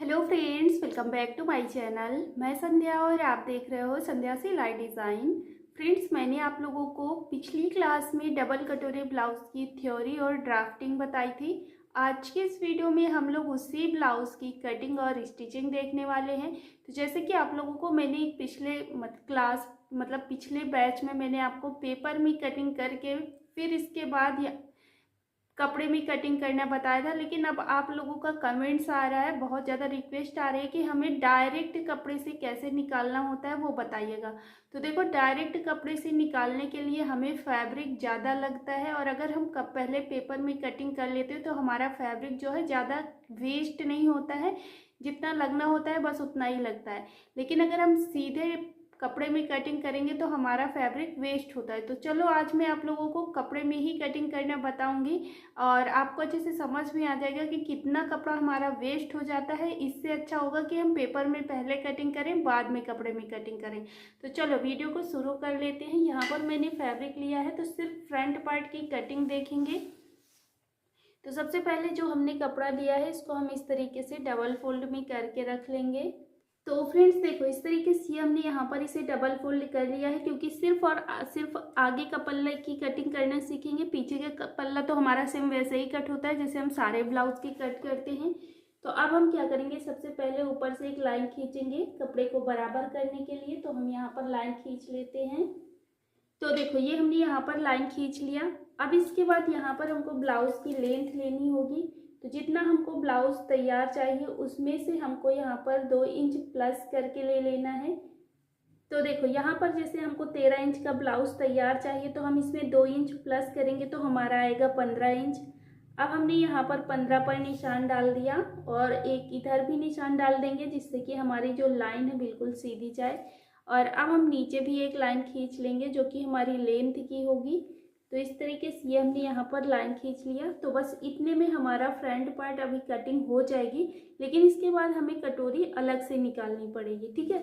Hello friends, welcome back to my channel. मैं संध्या और आप देख रहे हो संध्या सिलाई डिज़ाइन। फ्रेंड्स, मैंने आप लोगों को पिछली क्लास में डबल कटोरी ब्लाउज़ की थ्योरी और ड्राफ्टिंग बताई थी। आज के इस वीडियो में हम लोग उसी ब्लाउज़ की कटिंग और स्टिचिंग देखने वाले हैं। तो जैसे कि आप लोगों को मैंने एक पिछले पिछले बैच में मैंने आपको पेपर में कटिंग करके फिर इसके बाद कपड़े में कटिंग करना बताया था, लेकिन अब आप लोगों का कमेंट्स आ रहा है, बहुत ज़्यादा रिक्वेस्ट आ रही है कि हमें डायरेक्ट कपड़े से कैसे निकालना होता है वो बताइएगा। तो देखो, डायरेक्ट कपड़े से निकालने के लिए हमें फैब्रिक ज़्यादा लगता है, और अगर हम पहले पेपर में कटिंग कर लेते हैं तो हमारा फैब्रिक जो है ज़्यादा वेस्ट नहीं होता है। जितना लगना होता है बस उतना ही लगता है। लेकिन अगर हम सीधे कपड़े में कटिंग करेंगे तो हमारा फैब्रिक वेस्ट होता है। तो चलो, आज मैं आप लोगों को कपड़े में ही कटिंग करना बताऊंगी और आपको अच्छे से समझ में आ जाएगा कि कितना कपड़ा हमारा वेस्ट हो जाता है। इससे अच्छा होगा कि हम पेपर में पहले कटिंग करें, बाद में कपड़े में कटिंग करें। तो चलो वीडियो को शुरू कर लेते हैं। यहाँ पर मैंने फैब्रिक लिया है, तो सिर्फ फ्रंट पार्ट की कटिंग देखेंगे। तो सबसे पहले जो हमने कपड़ा लिया है इसको हम इस तरीके से डबल फोल्ड में करके रख लेंगे। तो फ्रेंड्स देखो, इस तरीके से हमने यहाँ पर इसे डबल फोल्ड कर लिया है, क्योंकि सिर्फ आगे का पल्ला की कटिंग करना सीखेंगे। पीछे का पल्ला तो हमारा सेम वैसे ही कट होता है जैसे हम सारे ब्लाउज की कट करते हैं। तो अब हम क्या करेंगे, सबसे पहले ऊपर से एक लाइन खींचेंगे कपड़े को बराबर करने के लिए। तो हम यहाँ पर लाइन खींच लेते हैं। तो देखो, ये हमने यहाँ पर लाइन खींच लिया। अब इसके बाद यहाँ पर हमको ब्लाउज की लेंथ लेनी होगी। तो जितना हमको ब्लाउज तैयार चाहिए उसमें से हमको यहाँ पर 2 इंच प्लस करके ले लेना है। तो देखो, यहाँ पर जैसे हमको 13 इंच का ब्लाउज तैयार चाहिए, तो हम इसमें 2 इंच प्लस करेंगे तो हमारा आएगा 15 इंच। अब हमने यहाँ पर 15 पर निशान डाल दिया और एक इधर भी निशान डाल देंगे, जिससे कि हमारी जो लाइन है बिल्कुल सीधी जाए। और अब हम नीचे भी एक लाइन खींच लेंगे जो कि हमारी लेंथ की होगी। तो इस तरीके से ये हमने यहाँ पर लाइन खींच लिया। तो बस इतने में हमारा फ्रंट पार्ट अभी कटिंग हो जाएगी, लेकिन इसके बाद हमें कटोरी अलग से निकालनी पड़ेगी। ठीक है,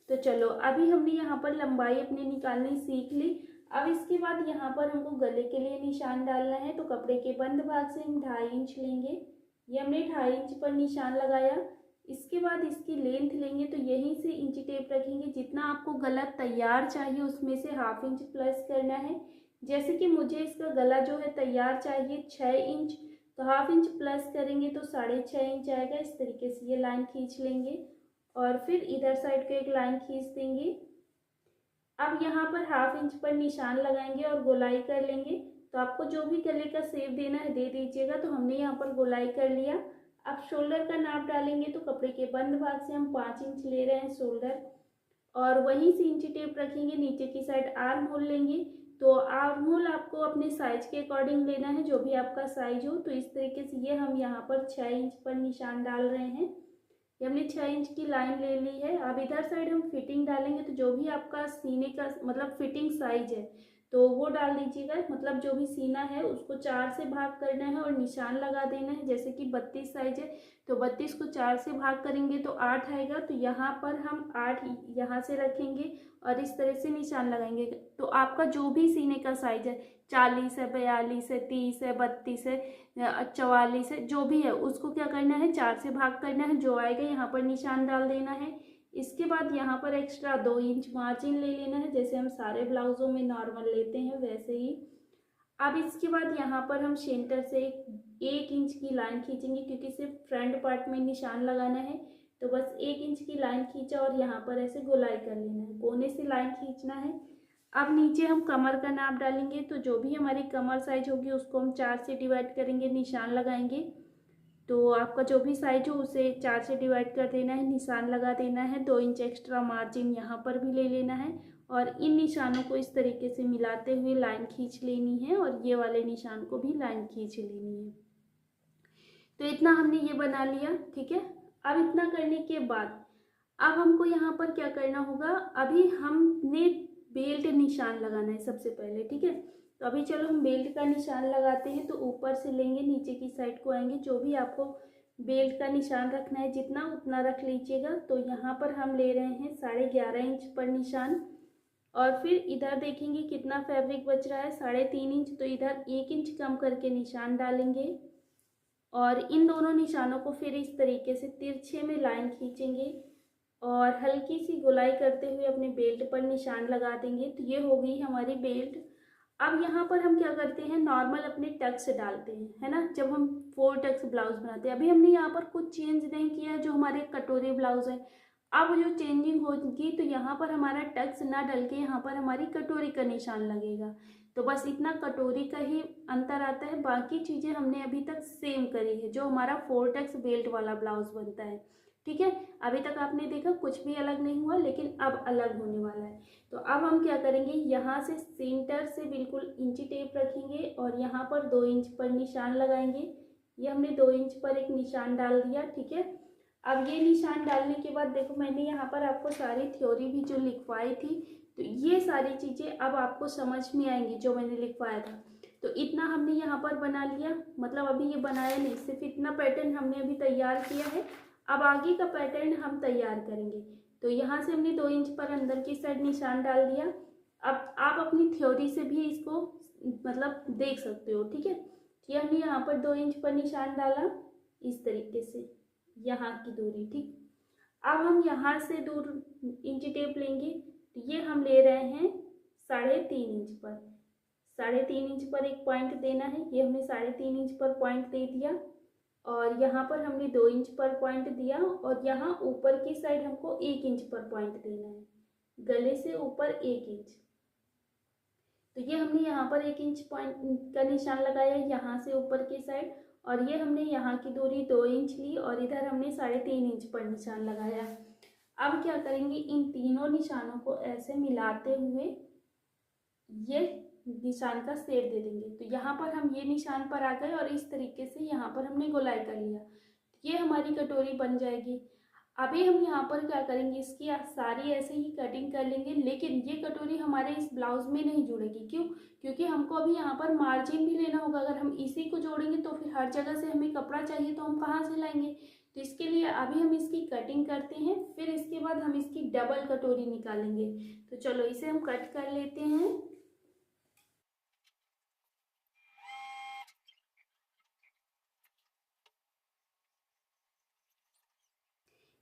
तो चलो, अभी हमने यहाँ पर लंबाई अपनी निकालनी सीख ली। अब इसके बाद यहाँ पर हमको गले के लिए निशान डालना है। तो कपड़े के बंद भाग से हम 2.5 इंच लेंगे। ये हमने 2.5 इंच पर निशान लगाया। इसके बाद इसकी लेंथ लेंगे, तो यहीं से इंची टेप रखेंगे। जितना आपको गला तैयार चाहिए उसमें से 1/2 इंच प्लस करना है। जैसे कि मुझे इसका गला जो है तैयार चाहिए 6 इंच, तो 1/2 इंच प्लस करेंगे तो 6.5 इंच आएगा। इस तरीके से ये लाइन खींच लेंगे और फिर इधर साइड को एक लाइन खींच देंगे। अब यहाँ पर 1/2 इंच पर निशान लगाएंगे और गोलाई कर लेंगे। तो आपको जो भी गले का शेप देना है दे दीजिएगा। तो हमने यहाँ पर गोलाई कर लिया। अब शोल्डर का नाप डालेंगे। तो कपड़े के बंद भाग से हम 5 इंच ले रहे हैं शोल्डर, और वहीं से इंची टेप रखेंगे। नीचे की साइड आर्म होल लेंगे। तो आर्म होल आपको अपने साइज के अकॉर्डिंग लेना है, जो भी आपका साइज हो। तो इस तरीके से ये हम यहाँ पर 6 इंच पर निशान डाल रहे हैं। ये हमने 6 इंच की लाइन ले ली है। अब इधर साइड हम फिटिंग डालेंगे। तो जो भी आपका सीने का फिटिंग साइज है तो वो डाल दीजिएगा। जो भी सीना है उसको 4 से भाग करना है और निशान लगा देना है। जैसे कि 32 साइज है तो 32 को 4 से भाग करेंगे तो 8 आएगा। तो यहाँ पर हम 8 यहाँ से रखेंगे और इस तरह से निशान लगाएंगे। तो आपका जो भी सीने का साइज है, 40 है, 42 है, 30 है, 32 है, 44 है, जो भी है उसको क्या करना है, 4 से भाग करना है। जो आएगा यहाँ पर निशान डाल देना है। इसके बाद यहाँ पर एक्स्ट्रा 2 इंच मार्जिन ले लेना है, जैसे हम सारे ब्लाउजों में नॉर्मल लेते हैं वैसे ही। अब इसके बाद यहाँ पर हम सेंटर से 1 इंच की लाइन खींचेंगे, क्योंकि सिर्फ फ्रंट पार्ट में निशान लगाना है। तो बस 1 इंच की लाइन खींचा और यहाँ पर ऐसे गोलाई कर लेना है, कोने से लाइन खींचना है। अब नीचे हम कमर का नाप डालेंगे। तो जो भी हमारी कमर साइज होगी उसको हम 4 से डिवाइड करेंगे, निशान लगाएंगे। तो आपका जो भी साइज हो उसे 4 से डिवाइड कर देना है, निशान लगा देना है। 2 इंच एक्स्ट्रा मार्जिन यहाँ पर भी ले लेना है और इन निशानों को इस तरीके से मिलाते हुए लाइन खींच लेनी है, और ये वाले निशान को भी लाइन खींच लेनी है। तो इतना हमने ये बना लिया। ठीक है, अब इतना करने के बाद अब हमको यहाँ पर क्या करना होगा, अभी हमने बेल्ट निशान लगाना है सबसे पहले। ठीक है, तो अभी चलो हम बेल्ट का निशान लगाते हैं। तो ऊपर से लेंगे, नीचे की साइड को आएंगे। जो भी आपको बेल्ट का निशान रखना है जितना उतना रख लीजिएगा। तो यहाँ पर हम ले रहे हैं 11.5 इंच पर निशान, और फिर इधर देखेंगे कितना फैब्रिक बच रहा है, 3.5 इंच। तो इधर 1 इंच कम करके निशान डालेंगे। और इन दोनों निशानों को फिर इस तरीके से तिरछे में लाइन खींचेंगे और हल्की सी गोलाई करते हुए अपने बेल्ट पर निशान लगा देंगे। तो ये हो गई हमारी बेल्ट। अब यहाँ पर हम क्या करते हैं, नॉर्मल अपने टक्स डालते हैं, है ना, जब हम 4 टक्स ब्लाउज बनाते हैं। अभी हमने यहाँ पर कुछ चेंज नहीं किया है जो हमारे कटोरी ब्लाउज है। अब जो चेंजिंग होगी तो यहाँ पर हमारा टक्स ना डल के यहाँ पर हमारी कटोरी का निशान लगेगा। तो बस इतना कटोरी का ही अंतर आता है, बाकी चीज़ें हमने अभी तक सेम करी है जो हमारा 4 टक्स बेल्ट वाला ब्लाउज बनता है। ठीक है, अभी तक आपने देखा कुछ भी अलग नहीं हुआ, लेकिन अब अलग होने वाला है। तो अब हम क्या करेंगे, यहाँ से सेंटर से बिल्कुल इंची टेप रखेंगे और यहाँ पर 2 इंच पर निशान लगाएंगे। ये हमने 2 इंच पर एक निशान डाल दिया। ठीक है, अब ये निशान डालने के बाद देखो मैंने यहाँ पर आपको सारी थ्योरी भी जो लिखवाई थी, तो ये सारी चीज़ें अब आपको समझ में आएंगी जो मैंने लिखवाया था। तो इतना हमने यहाँ पर बना लिया, मतलब अभी ये बनाया नहीं, सिर्फ इतना पैटर्न हमने अभी तैयार किया है। अब आगे का पैटर्न हम तैयार करेंगे। तो यहाँ से हमने 2 इंच पर अंदर की साइड निशान डाल दिया। अब आप अपनी थ्योरी से भी इसको मतलब देख सकते हो। ठीक है, ये हमने यहाँ पर 2 इंच पर निशान डाला इस तरीके से, यहाँ की दूरी। ठीक, अब हम यहाँ से दूर इंची टेप लेंगे। तो ये हम ले रहे हैं 3.5 इंच पर। 3.5 इंच पर एक पॉइंट देना है। ये हमने 3.5 इंच पर पॉइंट दे दिया और यहाँ पर हमने 2 इंच पर पॉइंट दिया और यहाँ ऊपर की साइड हमको 1 इंच पर पॉइंट देना है, गले से ऊपर 1 इंच। तो ये हमने यहाँ पर 1 इंच पॉइंट का निशान लगाया यहाँ से ऊपर की साइड, और ये हमने यहाँ की दूरी 2 इंच ली और इधर हमने 3.5 इंच पर निशान लगाया। अब क्या करेंगे, इन तीनों निशानों को ऐसे मिलाते हुए ये निशान का शेप दे देंगे। तो यहाँ पर हम ये निशान पर आ गए और इस तरीके से यहाँ पर हमने गोलाई कर लिया। ये हमारी कटोरी बन जाएगी। अभी हम यहाँ पर क्या करेंगे, इसकी सारी ऐसे ही कटिंग कर लेंगे, लेकिन ये कटोरी हमारे इस ब्लाउज में नहीं जुड़ेगी। क्यों? क्योंकि हमको अभी यहाँ पर मार्जिन भी लेना होगा। अगर हम इसी को जोड़ेंगे तो फिर हर जगह से हमें कपड़ा चाहिए तो हम कहाँ से लाएंगे। तो इसके लिए अभी हम इसकी कटिंग करते हैं, फिर इसके बाद हम इसकी डबल कटोरी निकालेंगे। तो चलो इसे हम कट कर लेते हैं।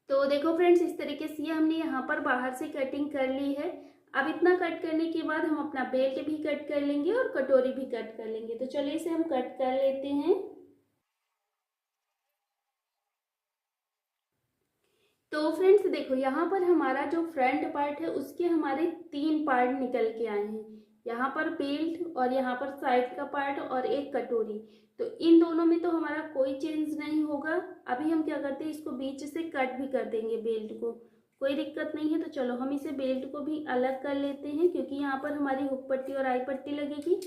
तो देखो फ्रेंड्स, इस तरीके से हमने यहाँ पर बाहर से कटिंग कर ली है। अब इतना कट करने के बाद हम अपना बेल्ट भी कट कर लेंगे और कटोरी भी कट कर लेंगे। तो चलिए इसे हम कट कर लेते हैं। तो फ्रेंड्स देखो, यहाँ पर हमारा जो फ्रंट पार्ट है उसके हमारे 3 पार्ट निकल के आए हैं। यहाँ पर बेल्ट और यहाँ पर साइड का पार्ट और एक कटोरी। तो इन दोनों में तो हमारा कोई चेंज नहीं होगा। अभी हम क्या करते हैं, इसको बीच से कट भी कर देंगे बेल्ट को, कोई दिक्कत नहीं है। तो चलो हम इसे बेल्ट को भी अलग कर लेते हैं, क्योंकि यहाँ पर हमारी हुक पट्टी और आई पट्टी लगेगी।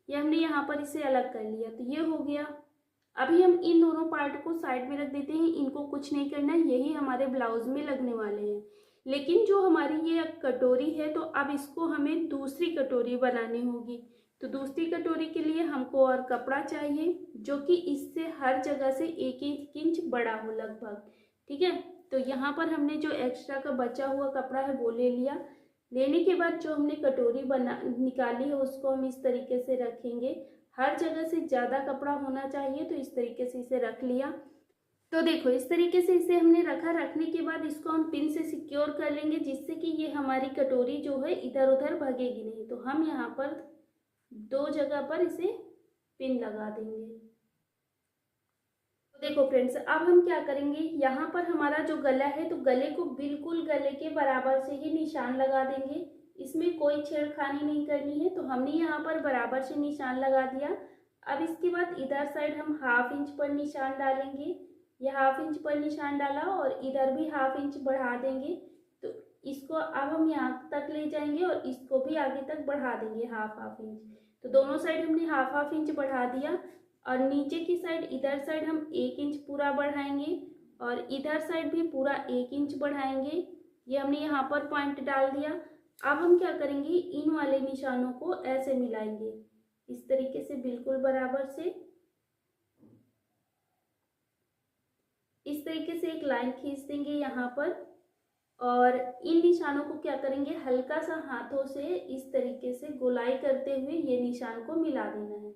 ये हमने यहाँ पर इसे अलग कर लिया, तो ये हो गया। अभी हम इन दोनों पार्ट को साइड में रख देते हैं, इनको कुछ नहीं करना है, यही हमारे ब्लाउज में लगने वाले हैं। लेकिन जो हमारी ये कटोरी है, तो अब इसको हमें दूसरी कटोरी बनानी होगी। तो दूसरी कटोरी के लिए हमको और कपड़ा चाहिए जो कि इससे हर जगह से 1-1 इंच बड़ा हो लगभग। ठीक है, तो यहाँ पर हमने जो एक्स्ट्रा का बचा हुआ कपड़ा है वो ले लिया। लेने के बाद जो हमने कटोरी बना निकाली है उसको हम इस तरीके से रखेंगे। हर जगह से ज़्यादा कपड़ा होना चाहिए, तो इस तरीके से इसे रख लिया। तो देखो इस तरीके से इसे हमने रखा। रखने के बाद इसको हम पिन से सिक्योर कर लेंगे, जिससे कि ये हमारी कटोरी जो है इधर उधर भागेगी नहीं। तो हम यहाँ पर 2 जगह पर इसे पिन लगा देंगे। तो देखो फ्रेंड्स, अब हम क्या करेंगे, यहाँ पर हमारा जो गला है, तो गले को बिल्कुल गले के बराबर से ही निशान लगा देंगे। इसमें कोई छेड़खानी नहीं करनी है। तो हमने यहाँ पर बराबर से निशान लगा दिया। अब इसके बाद इधर साइड हम 1/2 इंच पर निशान डालेंगे। ये 1/2 इंच पर निशान डाला और इधर भी 1/2 इंच बढ़ा देंगे। तो इसको अब हम यहाँ तक ले जाएंगे और इसको भी आगे तक बढ़ा देंगे 1/2 इंच। तो दोनों साइड हमने 1/2 इंच बढ़ा दिया और नीचे की साइड इधर साइड हम 1 इंच पूरा बढ़ाएंगे और इधर साइड भी पूरा 1 इंच बढ़ाएंगे। ये हमने यहाँ पर पॉइंट डाल दिया। अब हम क्या करेंगे, इन वाले निशानों को ऐसे मिलाएंगे इस तरीके से बिल्कुल बराबर से। इस तरीके से एक लाइन खींच देंगे यहाँ पर और इन निशानों को क्या करेंगे, हल्का सा हाथों से इस तरीके से गोलाई करते हुए ये निशान को मिला देना है।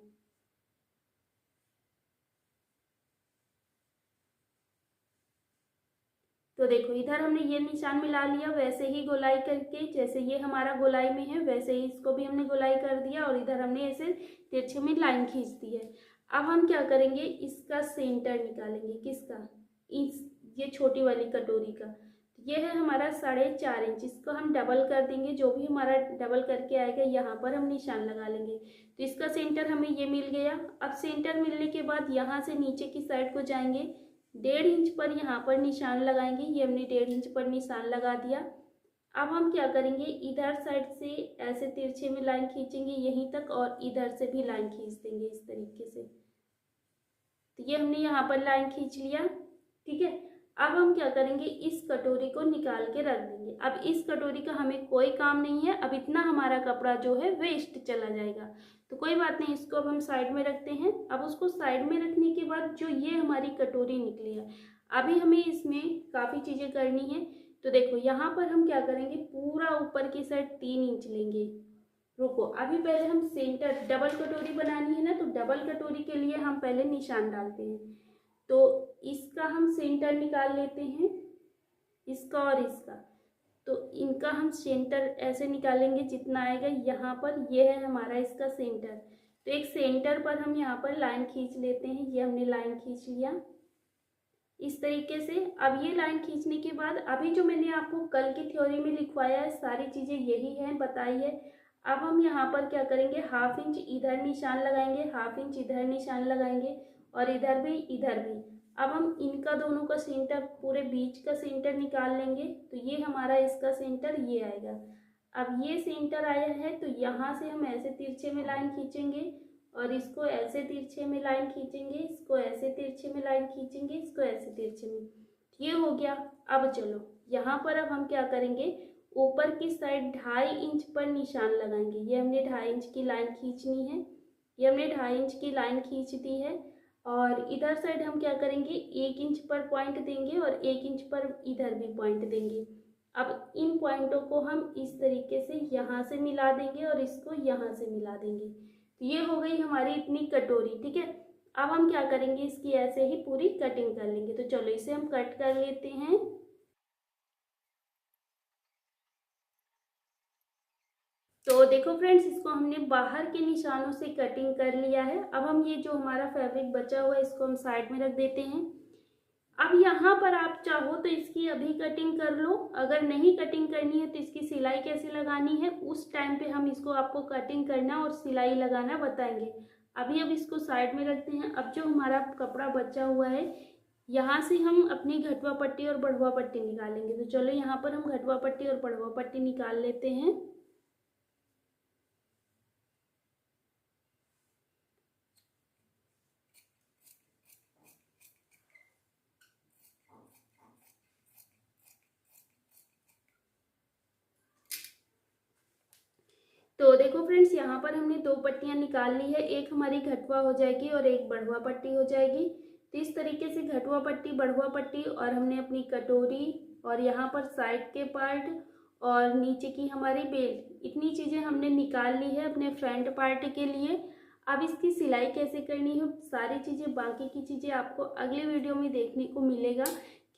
तो देखो इधर हमने ये निशान मिला लिया, वैसे ही गोलाई करके जैसे ये हमारा गोलाई में है वैसे ही इसको भी हमने गोलाई कर दिया और इधर हमने ऐसे तिरछे में लाइन खींच दी है। अब हम क्या करेंगे, इसका सेंटर निकालेंगे। किसका? इस ये छोटी वाली कटोरी का। ये है हमारा 4.5 इंच, इसको हम डबल कर देंगे। जो भी हमारा डबल करके आएगा यहाँ पर हम निशान लगा लेंगे। तो इसका सेंटर हमें ये मिल गया। अब सेंटर मिलने के बाद यहाँ से नीचे की साइड को जाएंगे, 1.5 इंच पर यहाँ पर निशान लगाएंगे। ये हमने 1.5 इंच पर निशान लगा दिया। अब हम क्या करेंगे, इधर साइड से ऐसे तिरछे में लाइन खींचेंगे यहीं तक और इधर से भी लाइन खींच देंगे इस तरीके से। तो ये हमने यहाँ पर लाइन खींच लिया, ठीक है। अब हम क्या करेंगे, इस कटोरी को निकाल के रख देंगे। अब इस कटोरी का हमें कोई काम नहीं है, अब इतना हमारा कपड़ा जो है वेस्ट चला जाएगा। तो कोई बात नहीं, इसको अब हम साइड में रखते हैं। अब उसको साइड में रखने के बाद जो ये हमारी कटोरी निकली है, अभी हमें इसमें काफ़ी चीज़ें करनी है। तो देखो यहाँ पर हम क्या करेंगे, पूरा ऊपर की साइड 3 इंच लेंगे। रुको, अभी पहले हम सेंटर, डबल कटोरी बनानी है ना, तो डबल कटोरी के लिए हम पहले निशान डालते हैं। तो इसका हम सेंटर निकाल लेते हैं, इसका और इसका। तो इनका हम सेंटर ऐसे निकालेंगे जितना आएगा यहाँ पर, ये है हमारा इसका सेंटर। तो एक सेंटर पर हम यहाँ पर लाइन खींच लेते हैं। ये हमने लाइन खींच लिया इस तरीके से। अब ये लाइन खींचने के बाद अभी जो मैंने आपको कल की थ्योरी में लिखवाया है सारी चीज़ें यही हैं, बताई है। अब हम यहाँ पर क्या करेंगे, 1/2 इंच इधर निशान लगाएंगे, 1/2 इंच इधर निशान लगाएंगे और इधर भी इधर भी। अब हम इनका दोनों का सेंटर, पूरे बीच का सेंटर निकाल लेंगे। तो ये हमारा इसका सेंटर ये आएगा। अब ये सेंटर आया है तो यहाँ से हम ऐसे तिरछे में लाइन खींचेंगे और इसको ऐसे तिरछे में लाइन खींचेंगे, इसको ऐसे तिरछे में लाइन खींचेंगे, इसको ऐसे तिरछे में। ये हो गया। अब चलो यहाँ पर अब हम क्या करेंगे, ऊपर की साइड 2.5 इंच पर निशान लगाएंगे। ये हमने 2.5 इंच की लाइन खींचनी है, ये हमने 2.5 इंच की लाइन खींच दी है। और इधर साइड हम क्या करेंगे, 1 इंच पर पॉइंट देंगे और 1 इंच पर इधर भी पॉइंट देंगे। अब इन पॉइंटों को हम इस तरीके से यहाँ से मिला देंगे और इसको यहाँ से मिला देंगे। तो ये हो गई हमारी इतनी कटोरी, ठीक है। अब हम क्या करेंगे, इसकी ऐसे ही पूरी कटिंग कर लेंगे। तो चलो इसे हम कट कर लेते हैं। तो देखो फ्रेंड्स, इसको हमने बाहर के निशानों से कटिंग कर लिया है। अब हम ये जो हमारा फैब्रिक बचा हुआ है इसको हम साइड में रख देते हैं। अब यहाँ पर आप चाहो तो इसकी अभी कटिंग कर लो, अगर नहीं कटिंग करनी है तो इसकी सिलाई कैसे लगानी है उस टाइम पे हम इसको आपको कटिंग करना और सिलाई लगाना बताएंगे। अभी अब इसको साइड में रखते हैं। अब जो हमारा कपड़ा बचा हुआ है यहाँ से हम अपनी घटवा पट्टी और बढ़वा पट्टी निकालेंगे। तो चलो यहाँ पर हम घटवा पट्टी और बढ़वा पट्टी निकाल लेते हैं। तो देखो फ्रेंड्स, यहाँ पर हमने 2 पट्टियाँ निकाल ली है, एक हमारी घटवा हो जाएगी और एक बढ़वा पट्टी हो जाएगी। तो इस तरीके से घटवा पट्टी, बढ़वा पट्टी और हमने अपनी कटोरी और यहाँ पर साइड के पार्ट और नीचे की हमारी बेल्ट, इतनी चीज़ें हमने निकाल ली है अपने फ्रंट पार्ट के लिए। अब इसकी सिलाई कैसे करनी है, सारी चीज़ें, बाकी की चीज़ें आपको अगले वीडियो में देखने को मिलेगा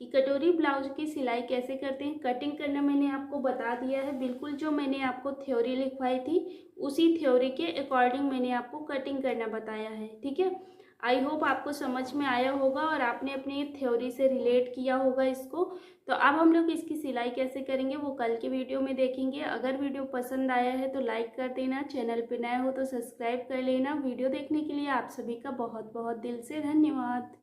कि कटोरी ब्लाउज की सिलाई कैसे करते हैं। कटिंग करना मैंने आपको बता दिया है, बिल्कुल जो मैंने आपको थ्योरी लिखवाई थी उसी थ्योरी के अकॉर्डिंग मैंने आपको कटिंग करना बताया है, ठीक है। आई होप आपको समझ में आया होगा और आपने अपनी थ्योरी से रिलेट किया होगा इसको। तो अब हम लोग इसकी सिलाई कैसे करेंगे वो कल के वीडियो में देखेंगे। अगर वीडियो पसंद आया है तो लाइक कर देना, चैनल पे नए हो तो सब्सक्राइब कर लेना। वीडियो देखने के लिए आप सभी का बहुत बहुत दिल से धन्यवाद।